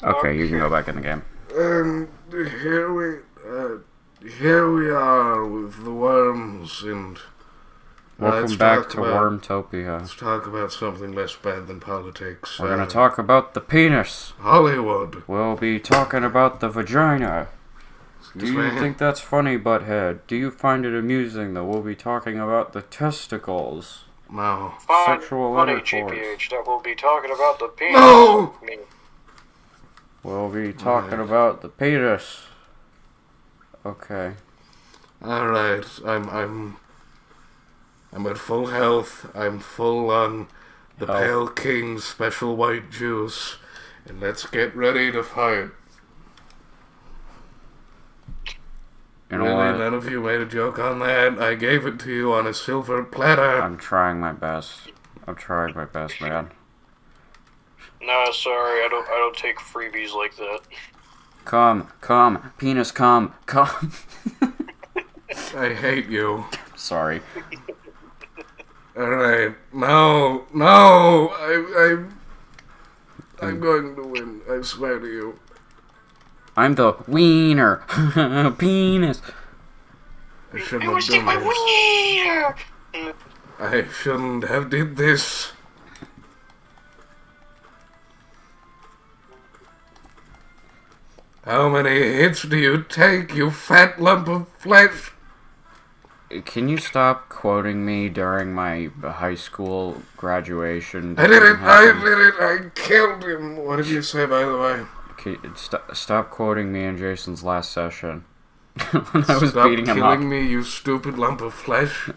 Okay, you can go back in the game. And here we are with the worms, and Welcome back to Wormtopia. Let's talk about something less bad than politics. We're gonna talk about the penis. Hollywood. We'll be talking about the vagina. Do you think that's funny, butthead? Do you find it amusing that we'll be talking about the testicles? No. Sexual intercourse. GPH, that we'll be talking about the penis. No! We'll be talking about the penis. Okay. Alright, I'm at full health. I'm full on the Pale King's special white juice. And let's get ready to fight. You know really, what? none of you made a joke on that. I gave it to you on a silver platter. I'm trying my best. Man. No, sorry, I don't take freebies like that. Come, penis, come. I hate you. Sorry. Alright, no, I'm going to win, I swear to you. I'm the wiener. Penis. I shouldn't have done this. I shouldn't have did this. How many hits do you take, you fat lump of flesh? Can you stop quoting me during my high school graduation? I did it, I killed him. What did you say, by the way? Stop quoting me in Jason's last session. When I was beating him up. Stop killing me, you stupid lump of flesh.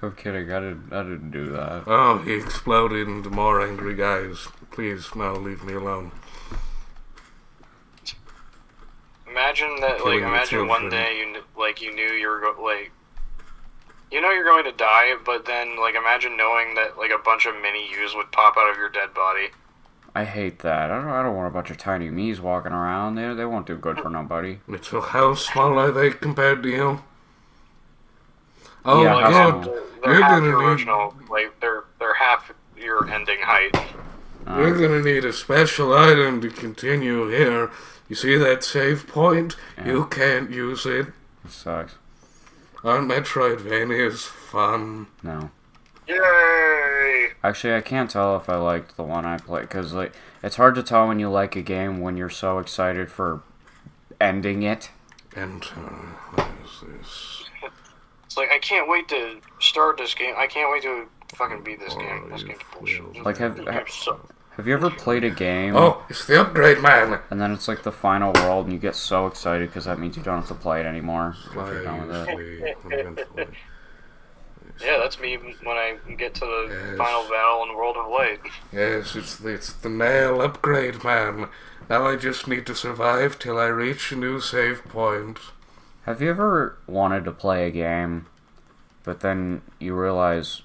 I'm kidding, I didn't do that. Oh, he exploded into more angry guys. Please, now leave me alone. Imagine that, imagine one day you knew you were you're going to die, but then, imagine knowing that, a bunch of mini-yous would pop out of your dead body. I hate that. I don't want a bunch of tiny me's walking around there. They won't do good for nobody. Mitchell, how small are they compared to you? Oh, yeah, God. They're half your original, they're half your ending height. You're gonna need a special item to continue here. You see that save point? Yeah. You can't use it. It sucks. Aren't Metroidvanias fun? No. Yay! Actually, I can't tell if I liked the one I played, because, it's hard to tell when you like a game when you're so excited for ending it. Enter. What is this? It's I can't wait to start this game. I can't wait to fucking beat this game. This game's bullshit. Have you ever played a game? Oh, it's the upgrade, man! And then it's the final world, and you get so excited because that means you don't have to play it anymore. If you're done with it. Yeah, that's me when I get to the final battle in World of Light. Yes, it's the nail upgrade, man. Now I just need to survive till I reach a new save point. Have you ever wanted to play a game, but then you realize,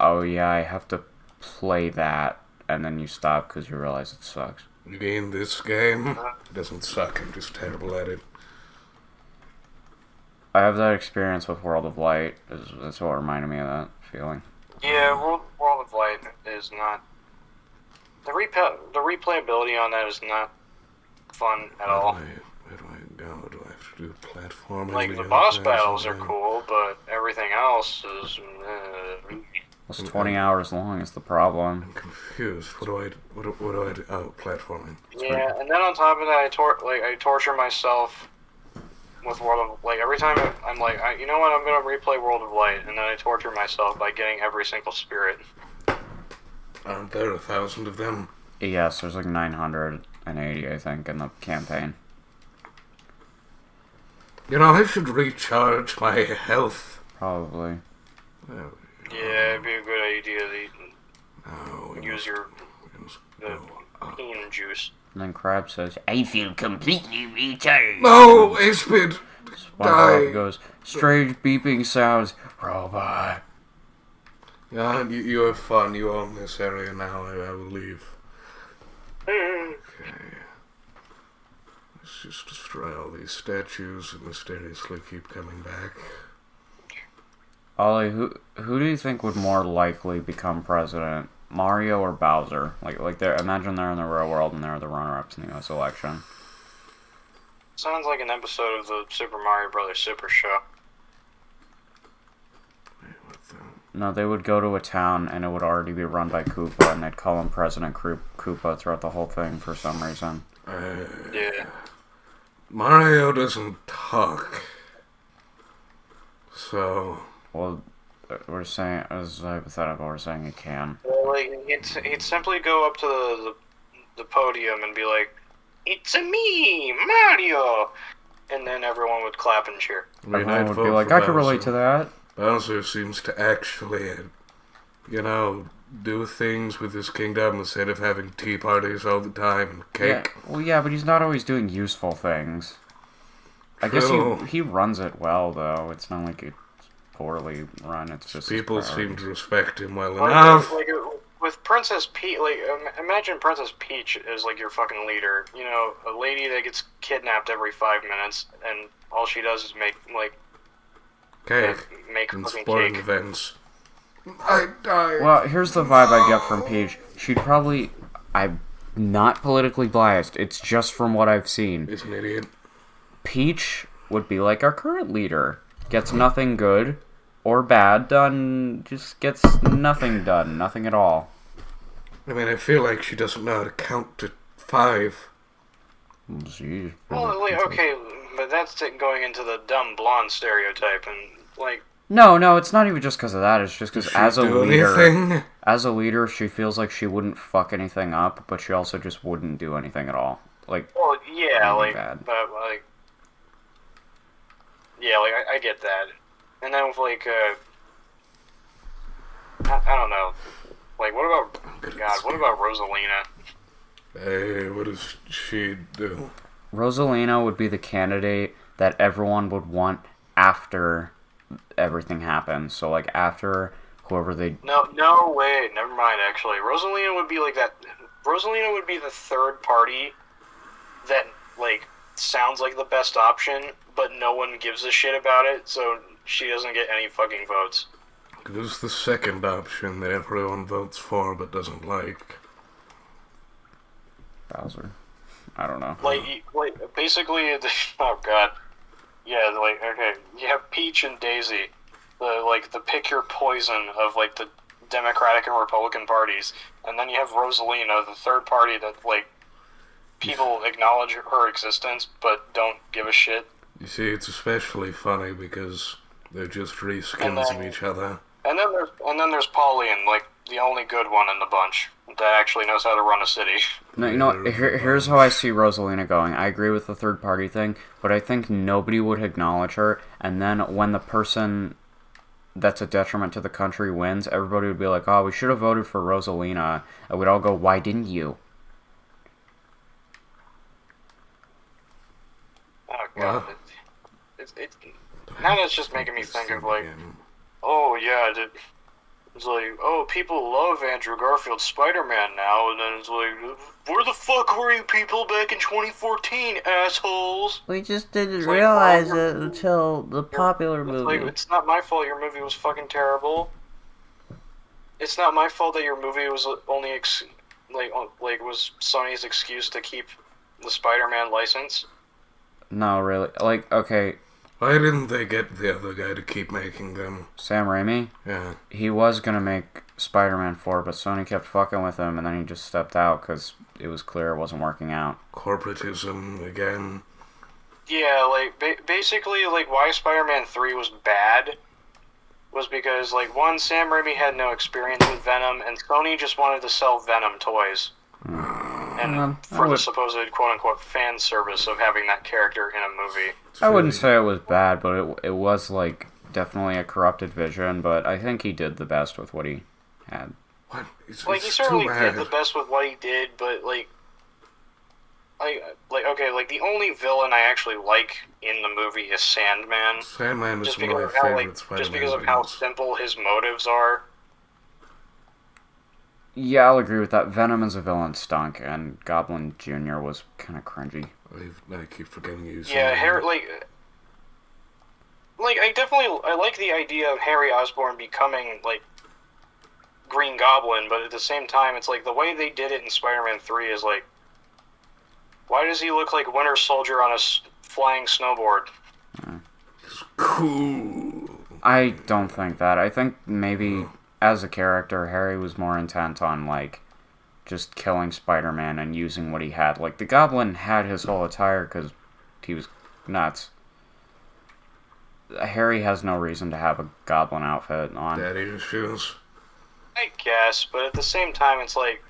oh yeah, I have to play that, and then you stop because you realize it sucks? You mean this game? It doesn't suck, I'm just terrible at it. I have that experience with World of Light. That's what reminded me of that feeling. Yeah, World of Light is not... The replayability on that is not fun at all. Where do I go? Do I have to do platforming? The boss battles are cool, but everything else is... It's 20 hours long is the problem. I'm confused. What do I do? Oh, platforming. Yeah, and then on top of that, I torture myself with World of... every time I'm you know what, I'm gonna replay World of Light, and then I torture myself by getting every single spirit. Aren't there 1,000 of them? Yes, there's 980, I think, in the campaign. You know, I should recharge my health. Probably. Yeah, it'd be a good idea to use your peanut juice. And then Crab says, I feel completely recharged. No, Aspid! SpongeBob goes, strange beeping sounds, robot. Yeah, you have fun. You own this area now. I will leave. Okay. Let's just destroy all these statues that mysteriously keep coming back. Ollie, who do you think would more likely become president? Mario or Bowser. Like they're imagine they're in the real world and they're the runner-ups in the U.S. election. Sounds like an episode of the Super Mario Brothers Super Show. No, they would go to a town and it would already be run by Koopa, and they'd call him President Koopa throughout the whole thing for some reason. Yeah. Mario doesn't talk. So... Well, we're saying, as hypothetical, we're saying he can. Well, like, he'd simply go up to the podium and be like, "It's a me, Mario!" And then everyone would clap and cheer. Everyone would be like, I can relate to that. Bowser seems to actually, do things with his kingdom instead of having tea parties all the time and cake. Yeah, well, yeah, but he's not always doing useful things. I guess he runs it well, though. It's not like it's poorly run. It's just people seem to respect him well enough. Like with Princess Peach, imagine Princess Peach as like your fucking leader. You know, a lady that gets kidnapped every 5 minutes, and all she does is make cake make and fucking sporting cake. events. I died. Well, here's the vibe I get from Peach. She'd probably... I'm not politically biased. It's just from what I've seen. He's an idiot. Peach would be like our current leader. Gets nothing good or bad done. Just gets nothing done. Nothing at all. I mean, I feel like she doesn't know how to count to 5. Jeez. Well, like, okay, but that's going into the dumb blonde stereotype, and like... No, it's not even just because of that. It's just because as anything? As a leader, she feels like she wouldn't fuck anything up, but she also just wouldn't do anything at all. Like, well, yeah, like, bad. but like, yeah, like I get that, and then with like, I don't know, like, what about Rosalina? Hey, what does she do? Rosalina would be the candidate that everyone would want after everything happens. So, like, after whoever they... No way, never mind, actually. Rosalina would be like that... Rosalina would be the third party that, like, sounds like the best option, but no one gives a shit about it, so she doesn't get any fucking votes. Who's the second option that everyone votes for but doesn't like? Bowser. I don't know. Like basically, oh god. Yeah, like, okay, you have Peach and Daisy, the pick your poison of, like, the Democratic and Republican parties, and then you have Rosalina, the third party that, like, people acknowledge her existence, but don't give a shit. You see, it's especially funny because they're just reskins of each other. And then there's Pauline, like, the only good one in the bunch that actually knows how to run a city. No, you know, here's how I see Rosalina going. I agree with the third party thing, but I think nobody would acknowledge her, and then when the person that's a detriment to the country wins, everybody would be like, oh, we should have voted for Rosalina, and we'd all go, why didn't you? Oh god. Now that's just making me think of, like, oh yeah, it's like, oh, people love Andrew Garfield's Spider-Man now, and then it's like, where the fuck were you people back in 2014, assholes? We just didn't like, realize it until the popular movie. Like, it's not my fault your movie was fucking terrible. It's not my fault that your movie was only, was Sony's excuse to keep the Spider-Man license. No, really. Like, okay... Why didn't they get the other guy to keep making them? Sam Raimi? Yeah. He was gonna make Spider-Man 4, but Sony kept fucking with him, and then he just stepped out because it was clear it wasn't working out. Corporatism again. Yeah, like, basically, like, why Spider-Man 3 was bad was because, like, one, Sam Raimi had no experience with Venom, and Sony just wanted to sell Venom toys. And for the supposed quote-unquote fan service of having that character in a movie. I wouldn't say it was bad, but it was, like, definitely a corrupted vision, but I think he did the best with what he had. What? He certainly did the best with what he did, but, like, the only villain I actually like in the movie is Sandman. Sandman is one of my favorite Spider-Man just because of how simple his motives are. Yeah, I'll agree with that. Venom as a villain stunk, and Goblin Jr. was kind of cringy. I keep forgetting you. Yeah, I like the idea of Harry Osborn becoming, like, Green Goblin, but at the same time, it's like the way they did it in Spider-Man 3 is like, why does he look like Winter Soldier on a flying snowboard? Cool. I don't think that. I think maybe as a character, Harry was more intent on, like, just killing Spider-Man and using what he had. Like, the Goblin had his whole attire because he was nuts. Harry has no reason to have a Goblin outfit on. Daddy issues. I guess, but at the same time, it's like,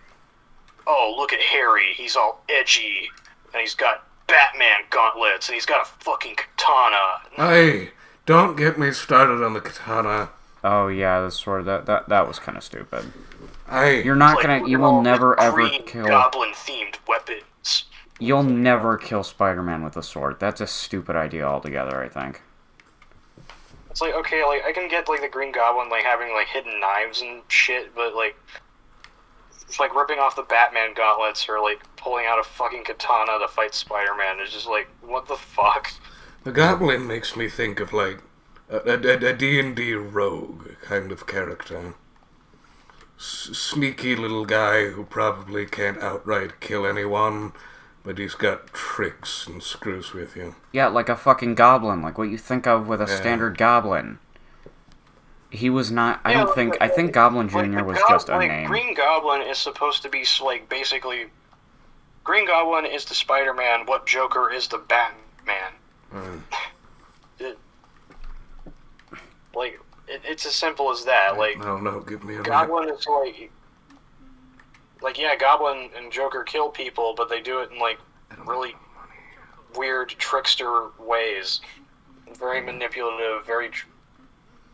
oh, look at Harry. He's all edgy, and he's got Batman gauntlets, and he's got a fucking katana. Hey, don't get me started on the katana. Oh yeah, the sword. That was kind of stupid. Hey, You're not Like, gonna. look You at will all never the ever Green kill. Goblin-themed weapons. You'll never kill Spider-Man with a sword. That's a stupid idea altogether. I think. It's like, okay, like, I can get, like, the Green Goblin, like, having, like, hidden knives and shit, but, like, it's like ripping off the Batman gauntlets or, like, pulling out a fucking katana to fight Spider-Man. It's just like, what the fuck? the Goblin makes me think of, like, a D&D rogue kind of character. Sneaky little guy who probably can't outright kill anyone, but he's got tricks and screws with you. Yeah, like a fucking goblin, like what you think of with a Yeah. standard goblin. He was not. I Yeah, don't like, think. I think Goblin Like, Jr. the was Gob- just a like, name. Green Goblin is supposed to be, like, basically... Green Goblin is the Spider-Man, what Joker is the Batman. It's as simple as that. Like, No, give me a Goblin is like, yeah, Goblin and Joker kill people, but they do it in, like, really weird trickster ways. Very manipulative, very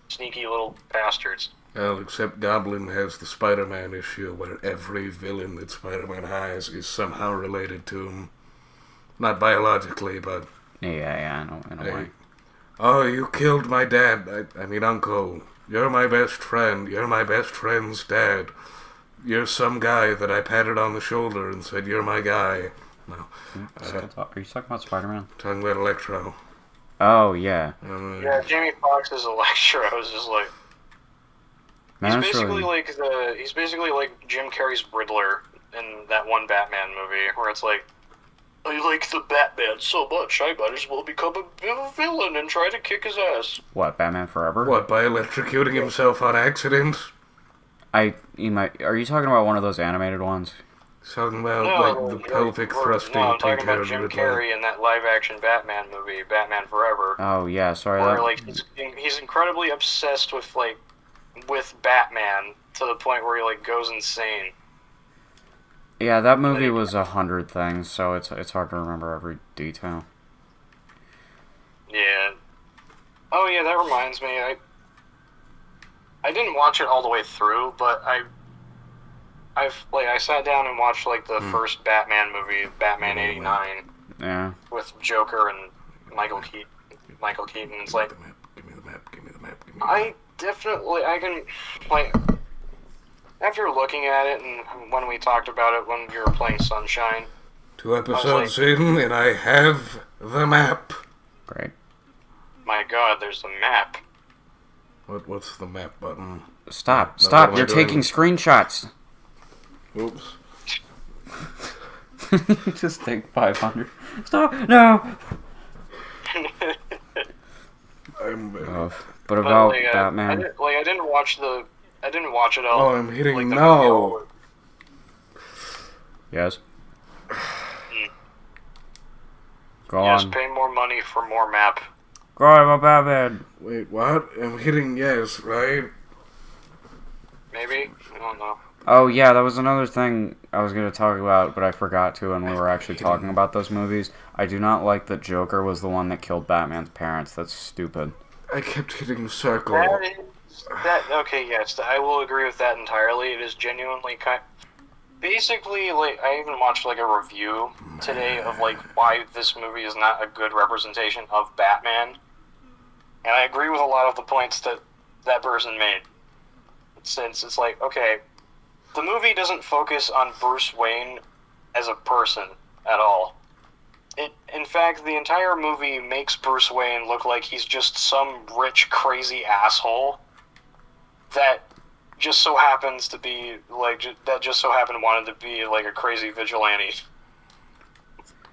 sneaky little bastards. Well, except Goblin has the Spider-Man issue where every villain that Spider-Man has is somehow related to him. Not biologically, but... Yeah, in a Hey. way. Oh, you killed my dad. I mean, uncle. You're my best friend. You're my best friend's dad. You're some guy that I patted on the shoulder and said, you're my guy. No. Are you talking about Spider-Man? Talking about Electro. Oh yeah. Yeah, Jamie Foxx's Electro is just like... Man, He's that's basically really- he's basically like Jim Carrey's Riddler in that one Batman movie, where it's like, I like the Batman so much, I might as well become a villain and try to kick his ass. What, Batman Forever? What, by electrocuting himself on accident? Are you talking about one of those animated ones? Talking about, the pelvic thrusting No, I'm talking about T-Card Jim Riddler. Carrey in that live-action Batman movie, Batman Forever. Oh yeah, sorry. Where That, like he's incredibly obsessed with Batman to the point where he like goes insane. yeah, that movie was 100 things, so it's hard to remember every detail. Yeah. Oh yeah, that reminds me. I didn't watch it all the way through, but I sat down and watched like the first Batman movie, Batman '89, Yeah. with Joker and Michael Keaton. It's like Give me the map, give me the map, give me the map. I can like after looking at it and when we talked about it when you were playing Sunshine. 2 episodes in, and I have the map. Great. My God, there's a map. What's the map button? Stop! No, Stop! what am I You're doing? taking screenshots. Oops. Just take 500. Stop! No. I'm But But, about like, Batman. I didn't watch it all. Oh, I'm hitting like, the no. video. Yes. Go Yes, on. pay more money for more map. Go on about Batman. Wait, what? I'm hitting yes, right? Maybe? I don't know. Oh yeah, that was another thing I was going to talk about, but I forgot to when we were actually talking about those movies. I do not like that Joker was the one that killed Batman's parents. That's stupid. I kept hitting circle. Okay, yes, I will agree with that entirely. It is genuinely basically, like, I even watched, like, a review today of, like, why this movie is not a good representation of Batman. And I agree with a lot of the points that that person made. Since it's like, okay, the movie doesn't focus on Bruce Wayne as a person at all. In fact, the entire movie makes Bruce Wayne look like he's just some rich, crazy asshole that just so happens to be like that just so happened wanted to be like a crazy vigilante.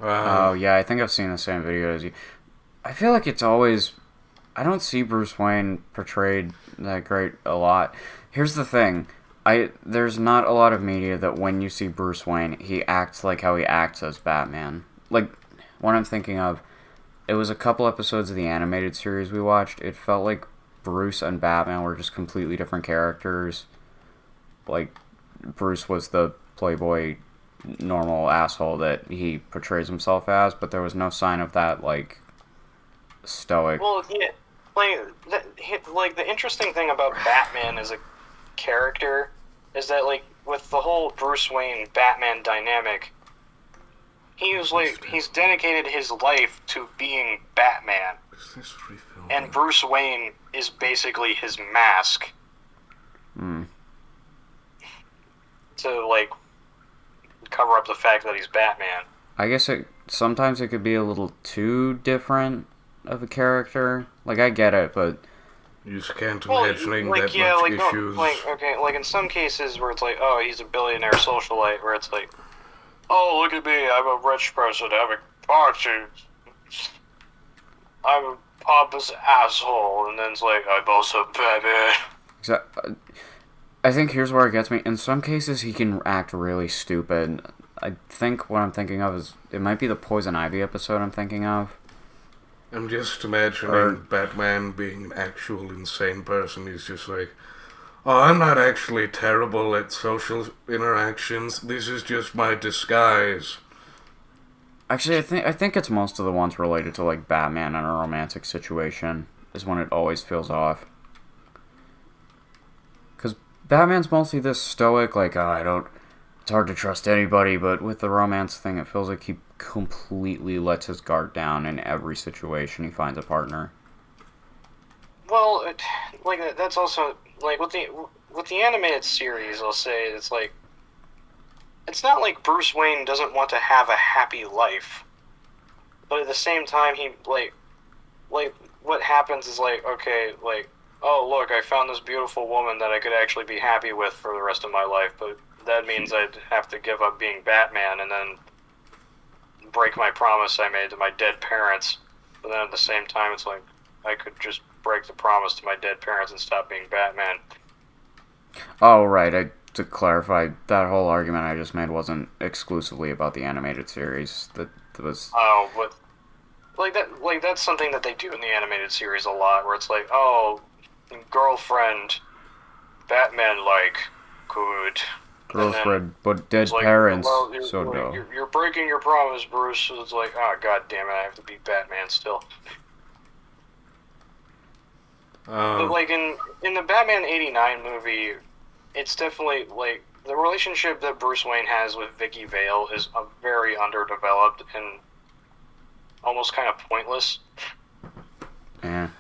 Oh yeah, I think I've seen the same video as you. I feel like it's always I don't see Bruce Wayne portrayed that great a lot. Here's the thing. There's not a lot of media that when you see Bruce Wayne, he acts like how he acts as Batman. Like what I'm thinking of, it was a couple episodes of the animated series we watched. It felt like Bruce and Batman were just completely different characters. Like Bruce was the playboy normal asshole that he portrays himself as, but there was no sign of that like stoic. Well, yeah, like the interesting thing about Batman as a character is that like with the whole Bruce Wayne Batman dynamic, he's dedicated his life to being Batman, and Bruce Wayne is basically his mask. To like cover up the fact that he's Batman. I guess sometimes it could be a little too different of a character. Like I get it, but you just can't imagining like, that yeah, much like, issues. No, like okay, like in some cases where it's like, oh, he's a billionaire socialite, where it's like, oh, look at me, I'm a rich person having parties. I'm a pompous asshole, and then it's like, I'm also Batman. I think here's where it gets me. In some cases, he can act really stupid. I think what I'm thinking of is it might be the Poison Ivy episode I'm thinking of. I'm just imagining Batman being an actual insane person. He's just like, oh, I'm not actually terrible at social interactions. This is just my disguise. Actually, I think it's most of the ones related to like Batman in a romantic situation is when it always feels off. Because Batman's mostly this stoic, like, it's hard to trust anybody, but with the romance thing, it feels like he completely lets his guard down in every situation he finds a partner. Well, like, that's also, like, with the animated series, I'll say, it's like, it's not like Bruce Wayne doesn't want to have a happy life, but at the same time, he, like, what happens is, like, okay, like, oh, look, I found this beautiful woman that I could actually be happy with for the rest of my life, but that means I'd have to give up being Batman and then break my promise I made to my dead parents. But then at the same time, it's like, I could just break the promise to my dead parents and stop being Batman. Oh, right. To clarify, that whole argument I just made wasn't exclusively about the animated series. That was... Oh, but... Like, that's something that they do in the animated series a lot, where it's like, oh, girlfriend, Batman-like, good. Girlfriend, but dead like, parents, well, so no. You're breaking your promise, Bruce. So it's like, oh, god damn it, I have to be Batman still. But, like, in the Batman 89 movie, it's definitely, like, the relationship that Bruce Wayne has with Vicky Vale is very underdeveloped and almost kind of pointless. Yeah.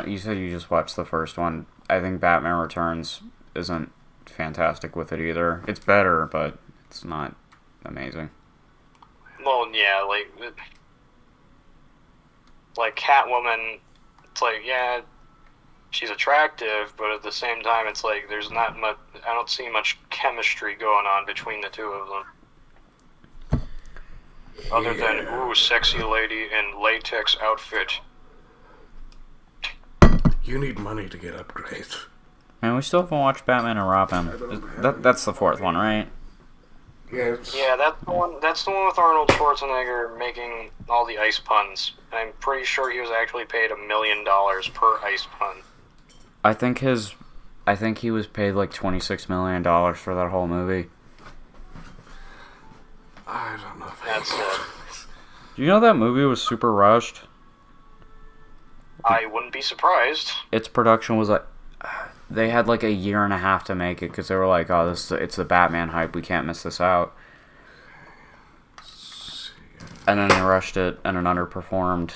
You said you just watched the first one. I think Batman Returns isn't fantastic with it either. It's better, but it's not amazing. Well, yeah, like Catwoman, it's like, yeah, she's attractive, but at the same time, it's like there's not much. I don't see much chemistry going on between the two of them. Other than, ooh, sexy lady in latex outfit. You need money to get upgrades. Man, we still haven't watched Batman and Robin. That's the fourth one, right? Yes. Yeah, that's the one with Arnold Schwarzenegger making all the ice puns. I'm pretty sure he was actually paid $1 million per ice pun. I think he was paid like $26 million for that whole movie. I don't know. That's it. Do you know that movie was super rushed? I wouldn't be surprised. Its production was like... They had like a year and a half to make it because they were like, oh, it's the Batman hype. We can't miss this out. And then they rushed it and it underperformed.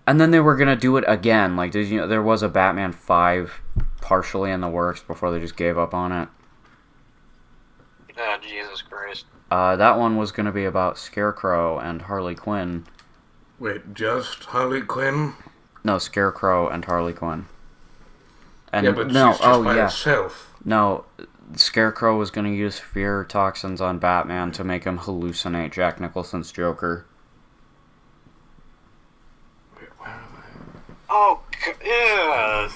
And then they were going to do it again. Like, did you know there was a Batman 5 partially in the works before they just gave up on it? Oh, Jesus Christ. That one was going to be about Scarecrow and Harley Quinn. Wait, just Harley Quinn? No, Scarecrow and Harley Quinn. And yeah, but no, she's just by herself. No, Scarecrow was going to use fear toxins on Batman to make him hallucinate Jack Nicholson's Joker. Wait, where am I? Oh, yeah.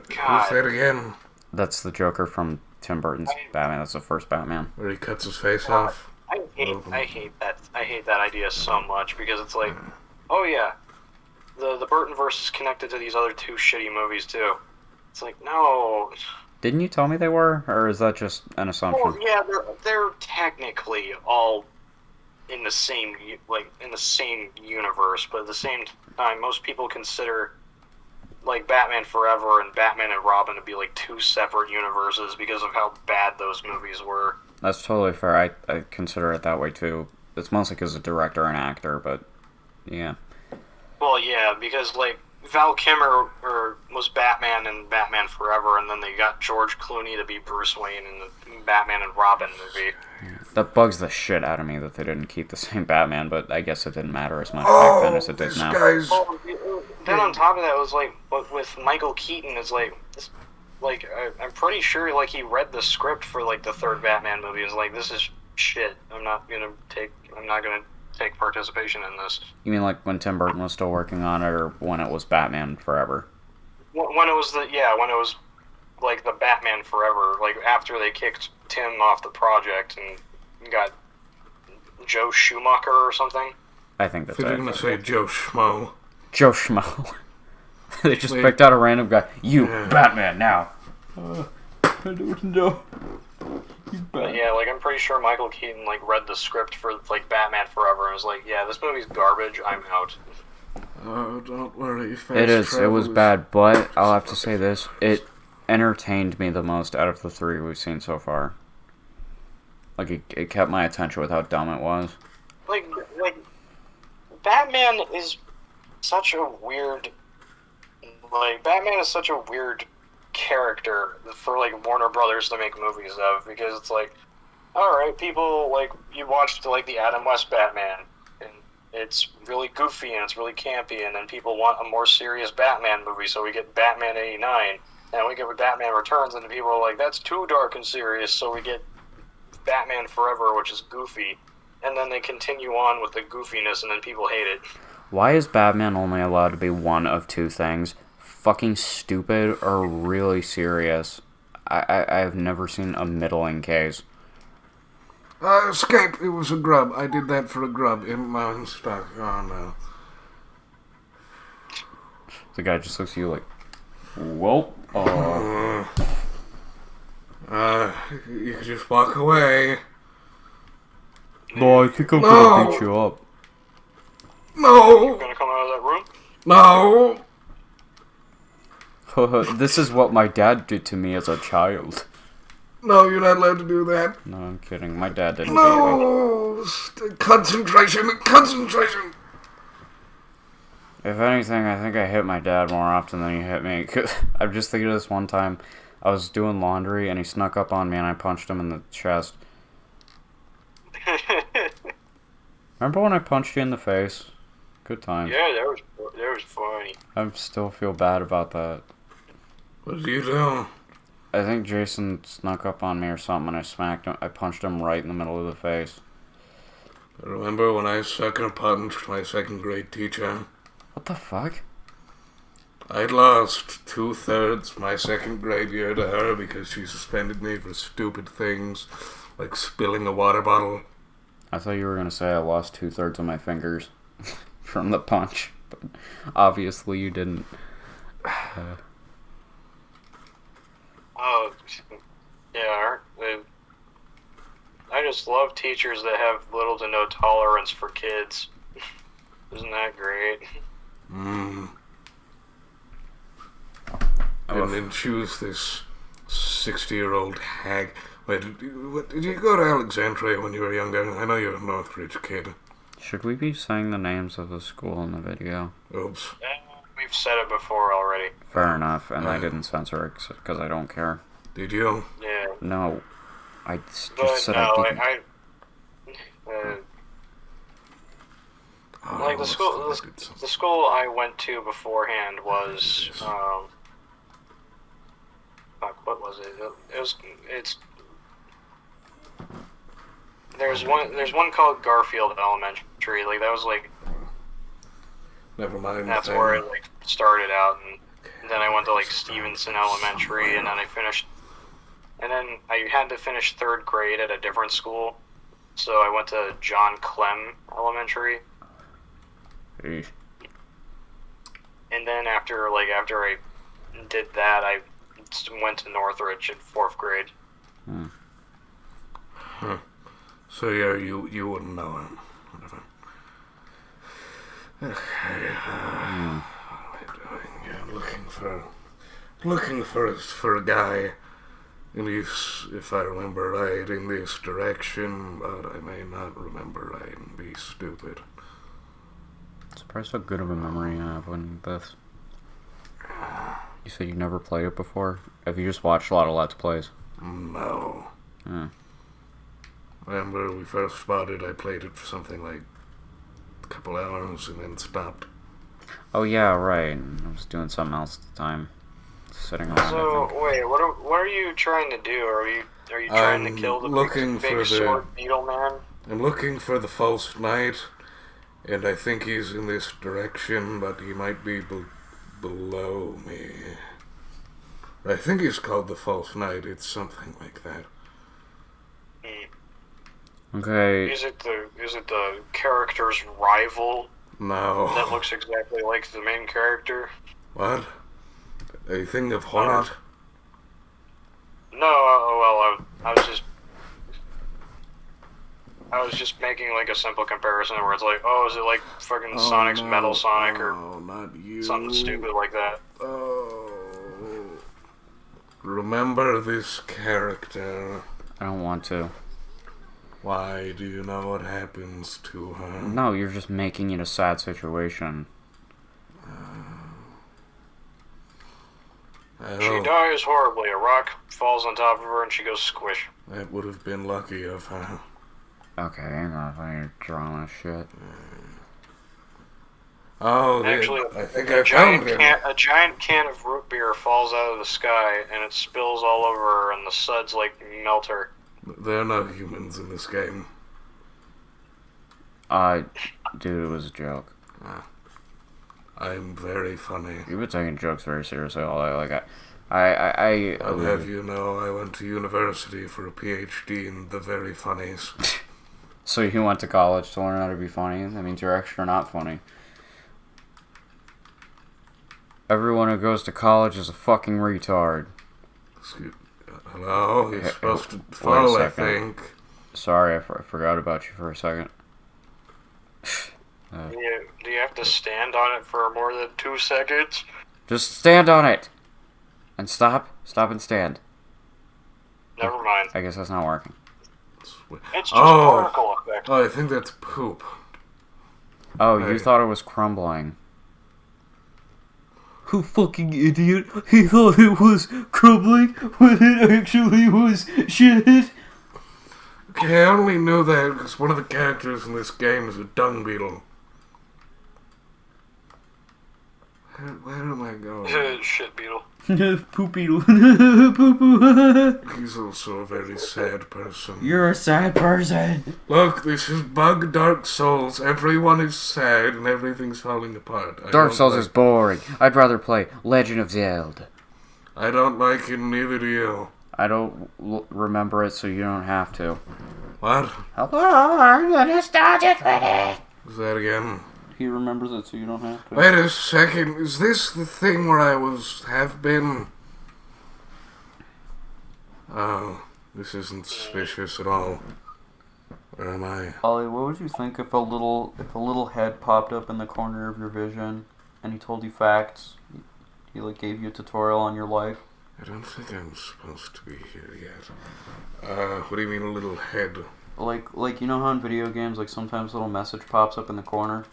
God. Who's that again? That's the Joker from Tim Burton's Batman. That's the first Batman. Where he cuts his face off. I hate that idea so much because it's like, oh yeah, the Burtonverse is connected to these other two shitty movies too. It's like, no. Didn't you tell me they were, or is that just an assumption? Well, yeah, they're technically all in the same universe, but at the same time, most people consider like Batman Forever and Batman and Robin to be like two separate universes because of how bad those movies were. That's totally fair. I consider it that way too. It's mostly because of director and actor, but yeah. Well, yeah, because like Val Kilmer was Batman in Batman Forever, and then they got George Clooney to be Bruce Wayne in the Batman and Robin movie. That bugs the shit out of me that they didn't keep the same Batman, but I guess it didn't matter as much back then as it does now. Then on top of that, it was like, with Michael Keaton, it's like, I'm pretty sure like he read the script for like the third Batman movie. It's like, this is shit. I'm not gonna take participation in this. You mean like when Tim Burton was still working on it, or when it was Batman Forever? When it was like the Batman Forever, like after they kicked Tim off the project and got Joe Schumacher or something. I think that's it. They're gonna say Joe Schmo. Joe Schmo. They just picked out a random guy. You, Batman, now. I don't know. Yeah, like I'm pretty sure Michael Keaton like read the script for like Batman Forever and was like, yeah, this movie's garbage, I'm out. Oh, don't worry. It is. It was bad, but I'll have to say this: it entertained me the most out of the three we've seen so far. Like it kept my attention with how dumb it was. Like Batman is such a weird. Like Batman is such a weird character for like Warner Brothers to make movies of, because it's like, all right, people like, you watched like the Adam West Batman and it's really goofy and it's really campy, and then people want a more serious Batman movie, so we get Batman 89, and we get Batman Returns, and people are like, that's too dark and serious, so we get Batman Forever, which is goofy, and then they continue on with the goofiness, and then people hate it. Why is Batman only allowed to be one of two things? Fucking stupid or really serious? I've never seen a middling case. Escape, it was a grub. I did that for a grub in my own stock. Oh no. The guy just looks at you like, well, you could just walk away. No, I think I'm gonna beat you up. No! You're gonna come out of that room? No! This is what my dad did to me as a child. No, you're not allowed to do that. No, I'm kidding. My dad didn't beat me. No! Concentration! Concentration! If anything, I think I hit my dad more often than he hit me. I'm just thinking of this one time. I was doing laundry and he snuck up on me and I punched him in the chest. Remember when I punched you in the face? Good time. Yeah, that was funny. I still feel bad about that. What did you do? I think Jason snuck up on me or something and I smacked him. I punched him right in the middle of the face. I remember when I sucker punched my second grade teacher. What the fuck? I'd lost 2/3 my second grade year to her because she suspended me for stupid things like spilling a water bottle. I thought you were going to say I lost 2/3 of my fingers from the punch, but obviously you didn't. Oh, yeah. I just love teachers that have little to no tolerance for kids. Isn't that great? And then choose this 60-year-old hag. Wait, did you go to Alexandria when you were younger? I know you're a Northridge kid. Should we be saying the names of the school in the video? Oops. We've said it before already. Fair enough, and I didn't censor it because I don't care. Did you? Yeah. No. I just said no, I didn't. Like the school I went to beforehand was was it? It's there's one called Garfield Elementary. Like that was like. Never mind. That's where it like started out, and then I went to like Stevenson Elementary, and then I finished. And then I had to finish 3rd grade at a different school, so I went to John Clem Elementary. Eesh. And then after I did that, I went to Northridge in 4th grade. Huh. So yeah, you wouldn't know him. Whatever. Okay. What am I doing? Yeah, I'm looking for a guy. At least, if I remember right, in this direction, but I may not remember right and be stupid. Surprised how good of a memory you have on this. You said you never played it before? Have you just watched a lot of Let's Plays? No. Hmm. Remember we first spotted, I played it for something like a couple hours and then stopped. Oh yeah, right. I was doing something else at the time. Sitting around. So wait, what are you trying to do? Are you trying to kill the big sword beetle man? I'm looking for the false knight, and I think he's in this direction, but he might be below me. I think he's called the false knight. It's something like that. Okay. Is it the character's rival? No. That looks exactly like the main character. What? A thing of Hornet? No, I was just making like a simple comparison where it's like, oh, is it like fucking Sonic's Metal Sonic or not you. something stupid like that? Oh. Remember this character. I don't want to. Why? Do you know what happens to her? No, you're just making it a sad situation. She dies horribly. A rock falls on top of her and she goes squish. That would have been lucky of her. Okay, hang on, you're drawing shit. Oh, actually, I think I found him. A giant can of root beer falls out of the sky and it spills all over her and the suds like melt her. There are no humans in this game. Dude, it was a joke. I'm very funny. You've been taking jokes very seriously all day. Like, I'll have you know, I went to university for a PhD in the very funnies. So you went to college to learn how to be funny? That means you're extra not funny. Everyone who goes to college is a fucking retard. Hello? You're supposed to fall, I think. Sorry, I forgot about you for a second. Do you have to stand on it for more than 2 seconds? Just stand on it! And stop. Stop and stand. Never mind. I guess that's not working. It's just particle effect. Oh, I think that's poop. Oh, you thought it was crumbling. Who fucking idiot? He thought it was crumbling when it actually was shit. Okay, I only knew that because one of the characters in this game is a dung beetle. Where am I going? Shit beetle. Poop beetle. Poo-poo. He's also a very sad person. You're a sad person. Look, this is Bug Dark Souls. Everyone is sad and everything's falling apart. Dark Souls is boring. I'd rather play Legend of Zelda. I don't like it, neither do you. I don't remember it, so you don't have to. What? Hello, I'm the Nostalgia Critic. Is that again? He remembers it, so you don't have to. Wait a second. Is this the thing where I have been? Oh, this isn't suspicious at all. Where am I? Ollie, what would you think if a little head popped up in the corner of your vision and he told you facts? He like gave you a tutorial on your life. I don't think I'm supposed to be here yet. What do you mean a little head? Like you know how in video games like sometimes a little message pops up in the corner?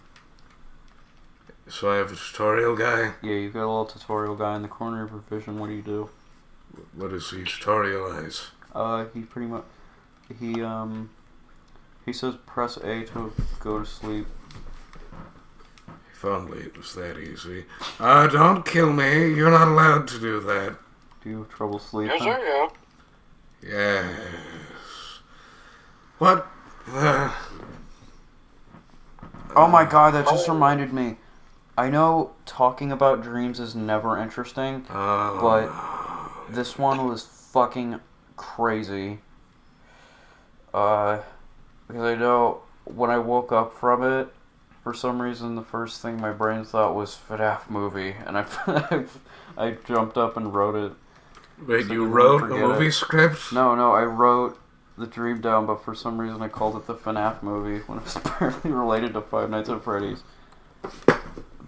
So I have a tutorial guy? Yeah, you've got a little tutorial guy in the corner of your vision. What do you do? What does he tutorialize? He pretty much he says press A to go to sleep. If only it was that easy. Don't kill me. You're not allowed to do that. you have trouble sleeping? Yes, I am. Yes. What the... Oh my god, that just reminded me. I know talking about dreams is never interesting, but this one was fucking crazy. Because I know when I woke up from it, for some reason the first thing my brain thought was FNAF movie, and I jumped up and wrote it. Wait, so you wrote a movie script? No, I wrote the dream down, but for some reason I called it the FNAF movie when it was apparently related to Five Nights at Freddy's.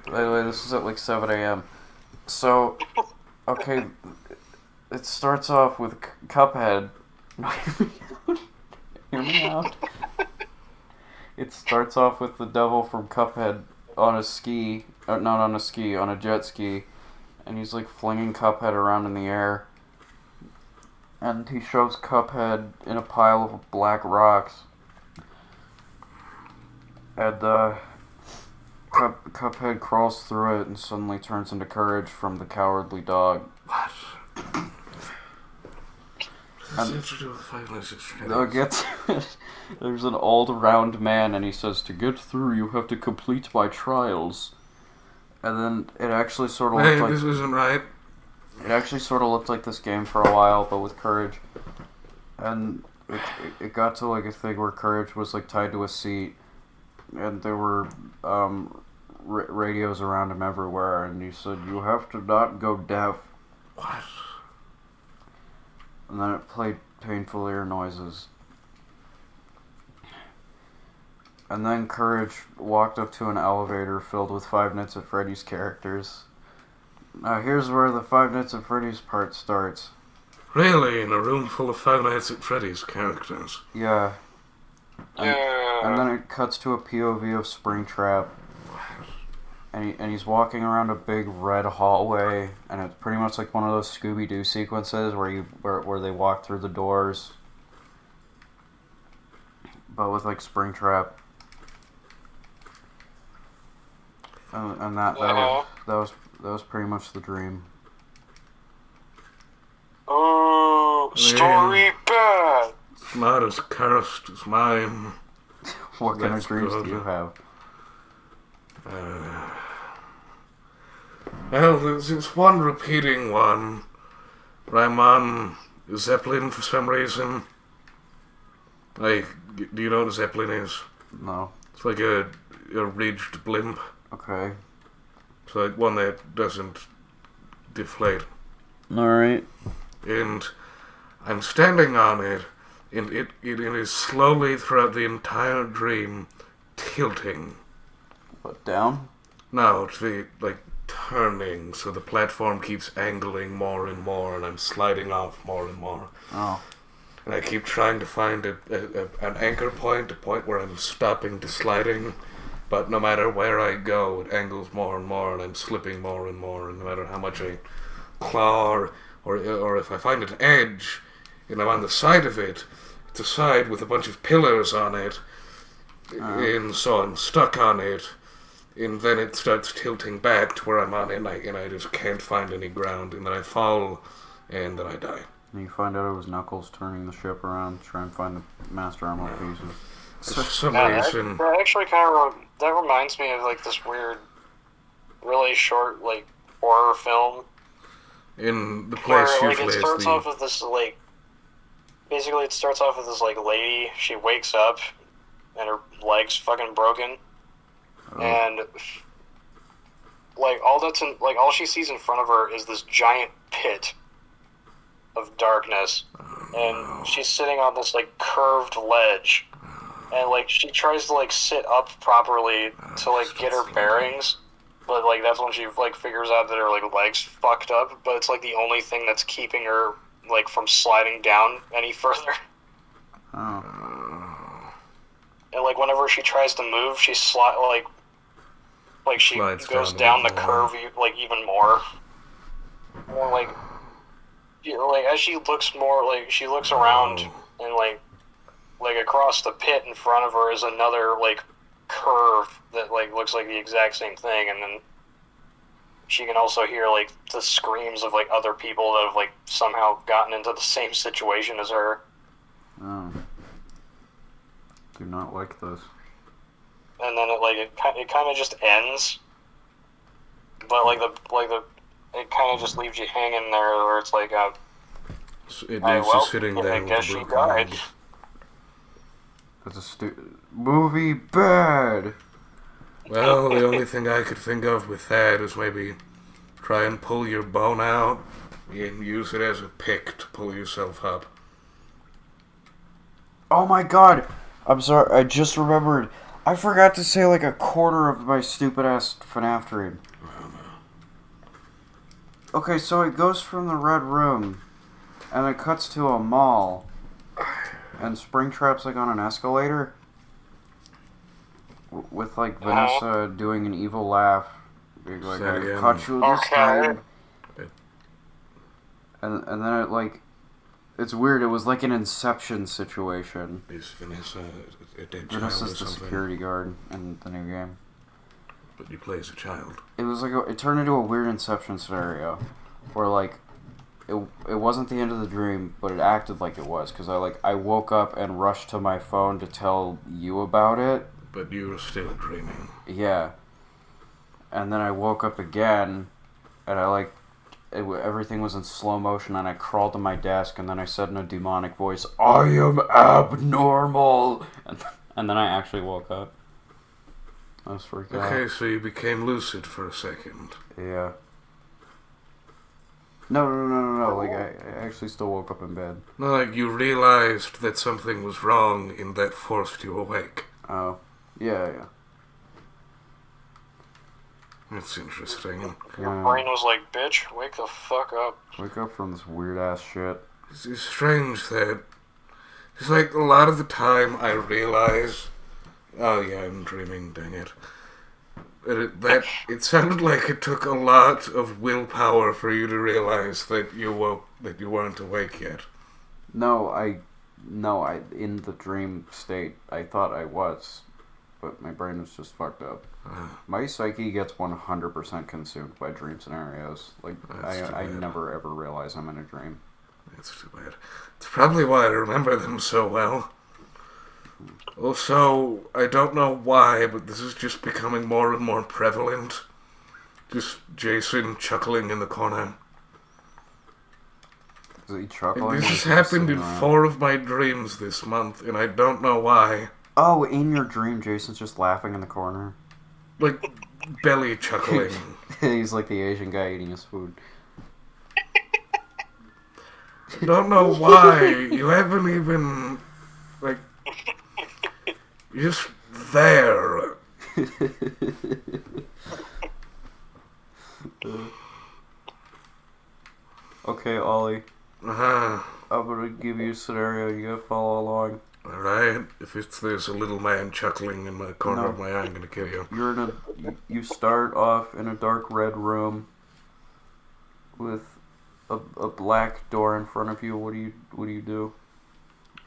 By the way, this is at like 7 a.m. So, okay, it starts off with Cuphead. Hear me out. It starts off with the devil from Cuphead on a ski, not on a ski, on a jet ski, and he's like flinging Cuphead around in the air. And he shoves Cuphead in a pile of black rocks. And Cuphead crawls through it and suddenly turns into Courage from the Cowardly Dog. What? What's to do with Five Nights at Freddy's? I'll get to it. There's an all-around man, and he says, "To get through, you have to complete my trials." And then it actually sort of looked like... this isn't right. It actually sort of looked like this game for a while, but with Courage. And it got to like a thing where Courage was like tied to a seat, and there were radios around him everywhere, and he said, "You have to not go deaf." What? And then it played painful ear noises. And then Courage walked up to an elevator filled with Five Nights at Freddy's characters. Now here's where the Five Nights at Freddy's part starts. Really? In a room full of Five Nights at Freddy's characters? Yeah. And then it cuts to a POV of Springtrap. And he's walking around a big red hallway, and it's pretty much like one of those Scooby-Doo sequences where they walk through the doors, but with like Springtrap. And that was pretty much the dream. Oh, story bad. It's not as cursed as mine. What kind of dreams do you have? Well, there's one repeating one where I'm on Zeppelin for some reason. Like, do you know what a Zeppelin is? No. It's like a ridged blimp. Okay. It's like one that doesn't deflate. Alright. And I'm standing on it, and it is slowly throughout the entire dream tilting. What, down? No, it's like turning, so the platform keeps angling more and more, and I'm sliding off more and more. Oh. And I keep trying to find an anchor point, a point where I'm stopping to sliding, but no matter where I go, it angles more and more, and I'm slipping more and more, and no matter how much I claw, or if I find an edge, and I'm on the side of it, it's a side with a bunch of pillars on it, and so I'm stuck on it, and then it starts tilting back to where I'm on it, and I just can't find any ground, and then I fall, and then I die. And you find out it was Knuckles turning the ship around to try and find the Master Emerald pieces. For some reason... That actually kind of... That reminds me of, like, this weird, really short, like, horror film. In the place where, usually like, it starts off with this, like... Basically, it starts off with this, like, lady. She wakes up, and her leg's fucking broken. Oh. And, like, all she sees in front of her is this giant pit of darkness. And she's sitting on this, like, curved ledge. And, like, she tries to, like, sit up properly to, like, get her bearings. But, like, that's when she, like, figures out that her, like, leg's fucked up. But it's, like, the only thing that's keeping her, like, from sliding down any further. Oh. And, like, whenever she tries to move, she she goes down the curve, like, even more. More, like, as she looks more, like, she looks around, and, like, across the pit in front of her is another, like, curve that, like, looks like the exact same thing, and then she can also hear like the screams of like other people that have like somehow gotten into the same situation as her. Oh. Do not like this. And then it kind of just ends. But it kind of just leaves you hanging there, where it's like, it leaves you sitting there. I guess she died. That's a movie bad. Well, the only thing I could think of with that is maybe try and pull your bone out and use it as a pick to pull yourself up. Oh my god! I'm sorry, I just remembered. I forgot to say like a quarter of my stupid ass FNAF dream. Okay, so it goes from the red room, and it cuts to a mall, and Springtrap's like on an escalator, with like Vanessa doing an evil laugh, being like, I caught you this time. And then it like, it's weird, it was like an Inception situation. Is Vanessa a dead child or Vanessa's the something? security guard in the new game. But you play as a child. It was like it turned into a weird Inception scenario, where like it wasn't the end of the dream, but it acted like it was, because I woke up and rushed to my phone to tell you about it. But you were still dreaming. Yeah. And then I woke up again, and everything was in slow motion, and I crawled to my desk, and then I said in a demonic voice, I am abnormal! And then I actually woke up. I was freaked out. Okay, so you became lucid for a second. Yeah. No. Like, I actually still woke up in bed. No, like, you realized that something was wrong and that forced you awake. Oh. Yeah. That's interesting. Your brain was like, bitch, wake the fuck up. Wake up from this weird-ass shit. It's strange that... It's like, a lot of the time I realize... Oh yeah, I'm dreaming, dang it. It sounded like it took a lot of willpower for you to realize that you weren't awake yet. No, in the dream state, I thought I was, but my brain was just fucked up. My psyche gets 100% consumed by dream scenarios. Like, I never ever realize I'm in a dream. That's too bad. It's probably why I remember them so well. Also, I don't know why, but this is just becoming more and more prevalent. Just Jason chuckling in the corner. Is he chuckling? This has happened in 4 of my dreams this month, and I don't know why. Oh, in your dream, Jason's just laughing in the corner. Like, belly chuckling. He's like the Asian guy eating his food. I don't know why. You haven't even, like... You're just there. Okay, Ollie. Uh-huh. I'm gonna give you a scenario. You gotta follow along. Alright. If there's a little man chuckling in my corner of my eye, I'm gonna kill you. You start off in a dark red room with a black door in front of you. What do you do?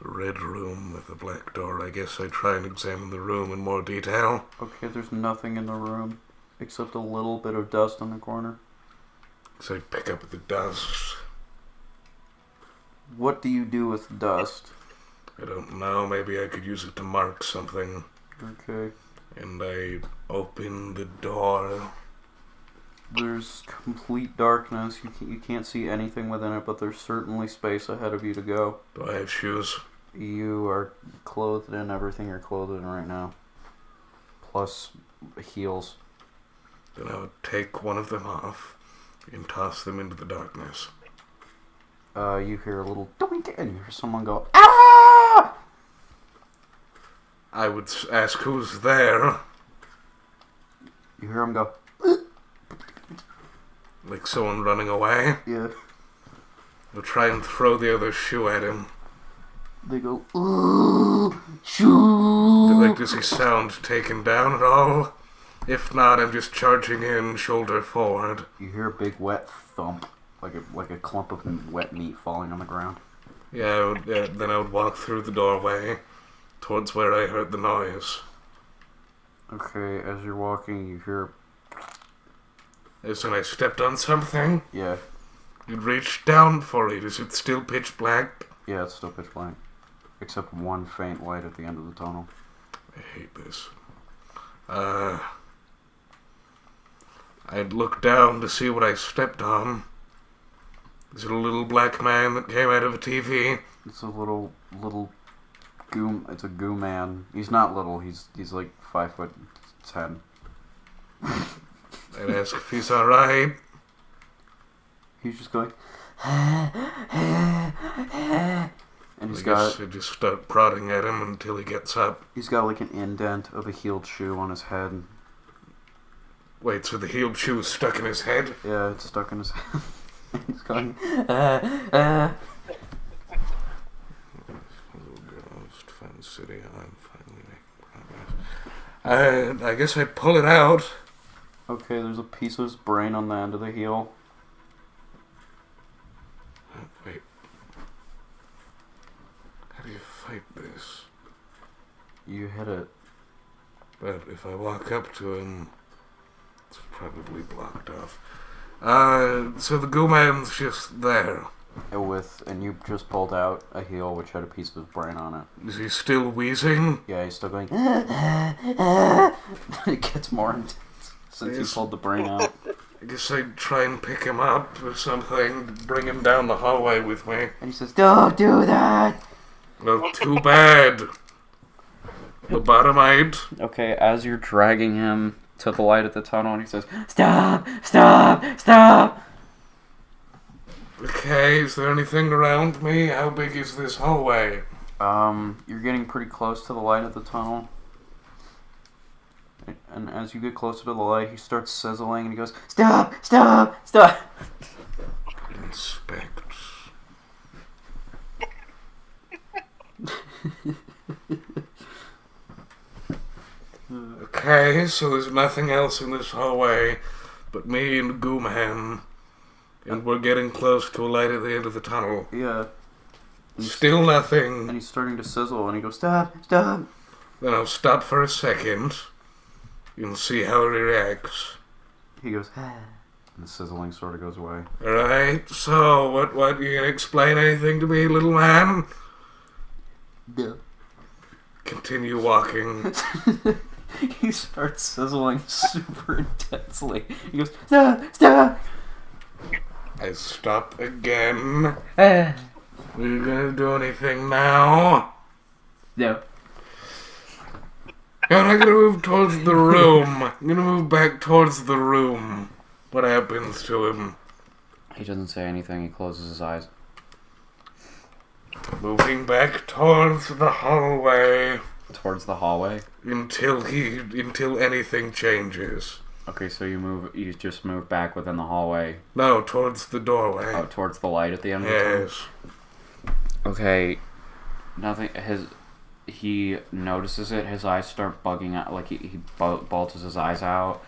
A red room with a black door. I guess I try and examine the room in more detail. Okay, there's nothing in the room except a little bit of dust in the corner. So I pick up the dust. What do you do with dust? I don't know. Maybe I could use it to mark something. Okay. And I open the door. There's complete darkness. You can't see anything within it, but there's certainly space ahead of you to go. Do I have shoes? You are clothed in everything you're clothed in right now. Plus heels. Then I would take one of them off and toss them into the darkness. You hear a little doink and you hear someone go, ah! I would ask who's there. You hear him go, like someone running away. yeah. I'll try and throw the other shoe at him. They go, ooh, shoo. Like, does he sound taken down at all? If not, I'm just charging in, shoulder forward. You hear a big wet thump, like a clump of wet meat falling on the ground. Yeah, then I would walk through the doorway towards where I heard the noise. Okay, as you're walking, you hear As in I stepped on something? Yeah. You reached down for it. Is it still pitch black? Yeah, it's still pitch black. Except one faint light at the end of the tunnel. I hate this. I'd look down to see what I stepped on. Is it a little black man that came out of a TV? It's a little goo. It's a goo man. He's not little. He's like 5'10". I'd ask if he's alright. He's just going. And he's got. I just start prodding at him until he gets up. He's got like an indent of a heeled shoe on his head. Wait, so the heeled shoe is stuck in his head? Yeah, it's stuck in his head. He's going. Ghost, Fun City. I'm finally making progress. I guess I'd pull it out. Okay, there's a piece of his brain on the end of the heel. Wait. How do you fight this? You hit it. But if I walk up to him, it's probably blocked off. So the goo man's just there. And you just pulled out a heel which had a piece of his brain on it. Is he still wheezing? Yeah, he's still going. It gets more intense since you pulled the brain out. I guess I'd try and pick him up or something, bring him down the hallway with me. And he says, "Don't do that!" Well, too bad. Lobotomite. Okay, as you're dragging him to the light at the tunnel, and he says, "Stop! Stop! Stop!" Okay, is there anything around me? How big is this hallway? You're getting pretty close to the light of the tunnel. And as you get closer to the light, he starts sizzling, and he goes, "Stop! Stop! Stop!" Inspect. Okay, so there's nothing else in this hallway but me and Gooman, and we're getting close to a light at the end of the tunnel. Yeah. Still nothing. And he's starting to sizzle, and he goes, "Stop! Stop!" Then I'll stop for a second. You'll see how he reacts. He goes, "Ah." And the sizzling sort of goes away. Alright, so what, you gonna explain anything to me, little man? No. Continue walking. He starts sizzling super intensely. He goes, "Stop! Stop!" I stop again. Ah. Are you gonna do anything now? No. I'm not gonna move towards the room. I'm gonna move back towards the room. What happens to him? He doesn't say anything. He closes his eyes. Moving back towards the hallway. Towards the hallway? Until anything changes. Okay, so you just move back within the hallway. No, towards the doorway. Oh, towards the light at the end of the tunnel? Yes. Okay, nothing, he notices it, his eyes start bugging out, like he bulges his eyes out,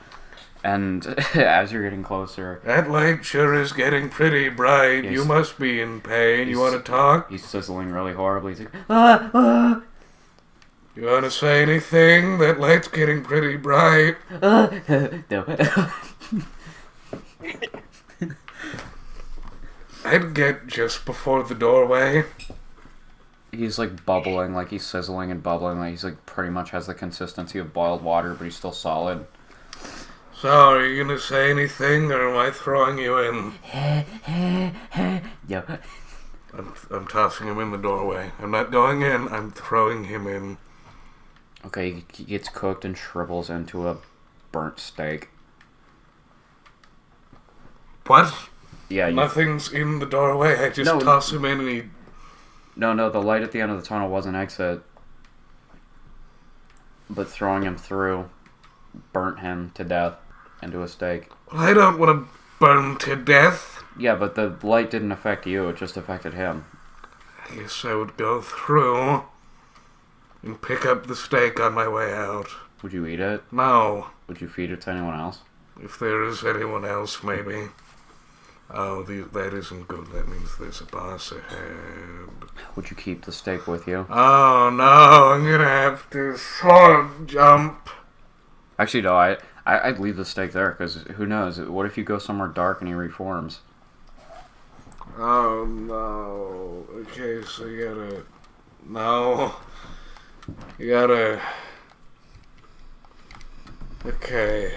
and as you're getting closer... That light sure is getting pretty bright. Yes. You must be in pain. You want to talk? He's sizzling really horribly. He's like, "Ah, ah." You want to say anything? That light's getting pretty bright. No. I'd get just before the doorway. He's like bubbling, like he's sizzling and bubbling, like he's like pretty much has the consistency of boiled water, but he's still solid. So, are you gonna say anything, or am I throwing you in? No. I'm tossing him in the doorway. I'm not going in, I'm throwing him in. Okay, he gets cooked and shrivels into a burnt steak. What? Yeah, Nothing's in the doorway, I just toss him in and he... No, the light at the end of the tunnel was an exit. But throwing him through burnt him to death into a steak. Well, I don't want to burn to death. Yeah, but the light didn't affect you, it just affected him. I guess I would go through and pick up the steak on my way out. Would you eat it? No. Would you feed it to anyone else? If there is anyone else, maybe. Oh, that isn't good. That means there's a boss ahead. Would you keep the steak with you? Oh, no. I'm gonna have to sword jump. Actually, no, I'd leave the steak there, because who knows? What if you go somewhere dark and he reforms? Oh no. Okay, so you gotta. No. You gotta. Okay.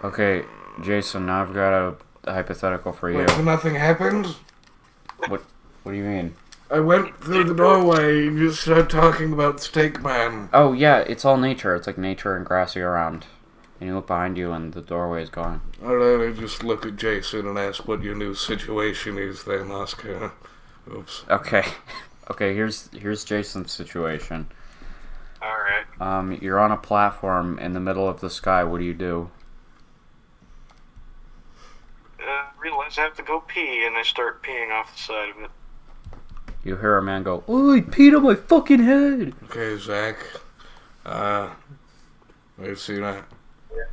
Okay, Jason, now I've got a hypothetical for you. Wait, so nothing happened? What do you mean? I went through the doorway and you started talking about Steak Man. Oh, yeah, it's all nature. It's like nature and grassy around. And you look behind you and the doorway is gone. Alright, I just look at Jason and ask what your new situation is then, Oscar. Oops. Okay. Okay, here's Jason's situation. Alright. You're on a platform in the middle of the sky. What do you do? Realize I have to go pee, and I start peeing off the side of it. You hear a man go, "Oh, he peed on my fucking head!" Okay, Zach. We've seen that. Yeah.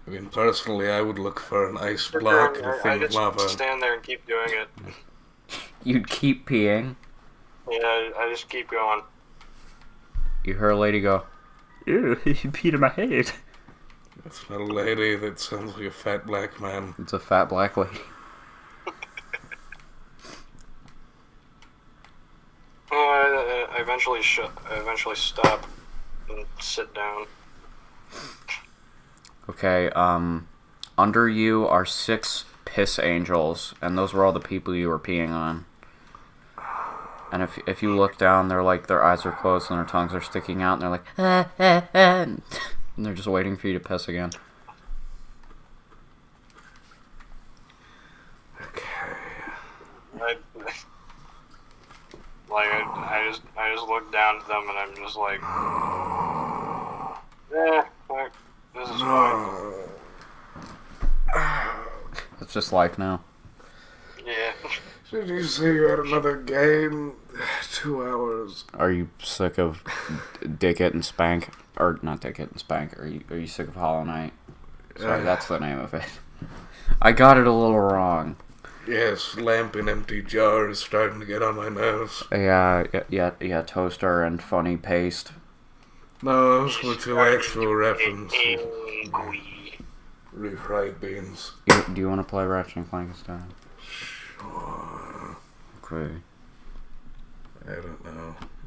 I mean, personally, I would look for an ice block and a thing of lava. I just stand there and keep doing it. You'd keep peeing. Yeah, I just keep going. You hear a lady go, "Ew, he peed on my head." That's not a lady, that sounds like a fat black man. It's a fat black lady. Oh, I eventually stop and sit down. Okay, under you are 6 piss angels, and those were all the people you were peeing on. And if you look down, they're like, their eyes are closed and their tongues are sticking out, and they're like, and they're just waiting for you to piss again. I just look down at them and I'm just like, this is fine. It's just life now. Yeah. Did you say you had another game? 2 hours. Are you sick of Dick It and Spank? Or not Dick It and Spank. Are you sick of Hollow Knight? Sorry, that's the name of it. I got it a little wrong. Yes, lamp in empty jar is starting to get on my nerves. Yeah, Toaster and Funny Paste. No, those were 2 actual references. Refried beans. Do you want to play Ratchet and Clank instead? Sure. Okay. I don't know.